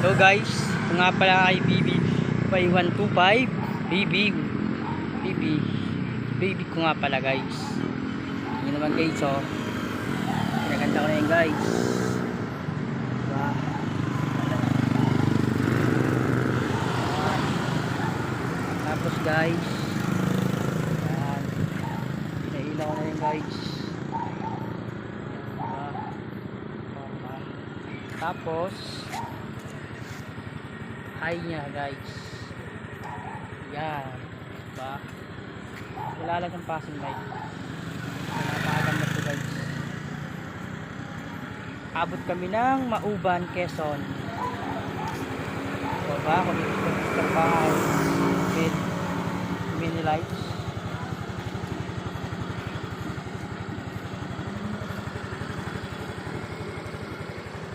So guys, ito nga pala ay BB5125 baby ko nga pala guys. Yun naman guys, oh pinaganda ko na yun guys, diba? Tapos guys, yan, pinailaw ko na yun guys, diba? Tapos high nya guys, yan, diba? Wala lang ang passing light. Napakaganda to guys. Abot kami ng Mauban, Quezon. So ba, kung gusto pa with mini lights,